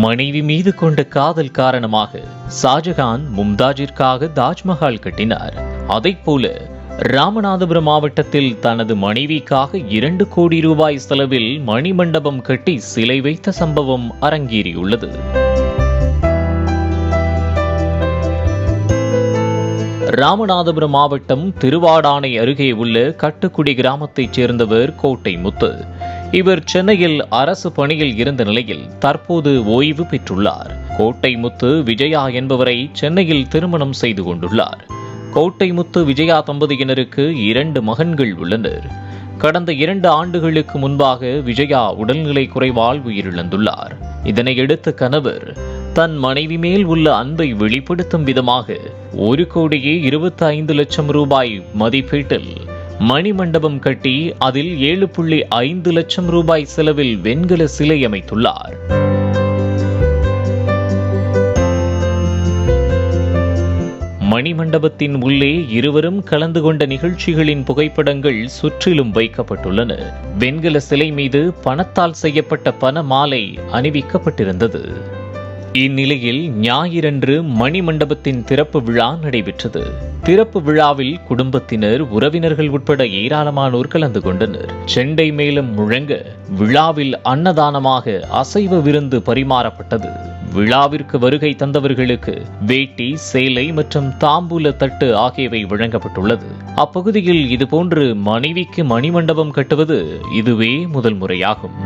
மனைவி மீது கொண்ட காதல் காரணமாக ஷாஜகான் மும்தாஜிற்காக தாஜ்மஹால் கட்டினார். அதைப்போல ராமநாதபுரம் மாவட்டத்தில் தனது மனைவிக்காக 2 கோடி ரூபாய் செலவில் மணிமண்டபம் கட்டி சிலை வைத்த சம்பவம் அரங்கேறியுள்ளது. ராமநாதபுரம் மாவட்டம் திருவாடானை அருகே உள்ள கட்டுக்குடி கிராமத்தைச் சேர்ந்தவர் கோட்டை முத்து. இவர் சென்னையில் அரசு பணியில் இருந்த நிலையில் தற்போது ஓய்வு பெற்றுள்ளார். கோட்டை முத்து விஜயா என்பவரை சென்னையில் திருமணம் செய்து கொண்டுள்ளார். கோட்டை முத்து விஜயா தம்பதியினருக்கு 2 மகன்கள் உள்ளனர். கடந்த 2 ஆண்டுகளுக்கு முன்பாக விஜயா உடல்நிலை குறைவால் உயிரிழந்துள்ளார். இதனையடுத்து கணவர் தன் மனைவி மேல் உள்ள அன்பை வெளிப்படுத்தும் விதமாக 1,25 லட்சம் ரூபாய் மதிப்பீட்டில் மணிமண்டபம் கட்டி அதில் 7.5 லட்சம் ரூபாய் செலவில் வெண்கல சிலை அமைத்துள்ளார். மணிமண்டபத்தின் உள்ளே இருவரும் கலந்து கொண்ட நிகழ்ச்சிகளின் புகைப்படங்கள் சுற்றிலும் வைக்கப்பட்டுள்ளன. வெண்கல சிலை மீது பணத்தால் செய்யப்பட்ட பண மாலை அணிவிக்கப்பட்டிருந்தது. இந்நிலையில் ஞாயிறன்று மணிமண்டபத்தின் திறப்பு விழா நடைபெற்றது. திறப்பு விழாவில் குடும்பத்தினர், உறவினர்கள் உட்பட ஏராளமானோர் கலந்து கொண்டனர். செண்டை மேளம் முழங்க விழாவில் அன்னதானமாக அசைவ விருந்து பரிமாறப்பட்டது. விழாவிற்கு வருகை தந்தவர்களுக்கு வேட்டி, சேலை மற்றும் தாம்பூல தட்டு ஆகியவை வழங்கப்பட்டுள்ளது. அப்பகுதியில் இதுபோன்று மனைவிக்கு மணிமண்டபம் கட்டுவது இதுவே முதல் முறையாகும்.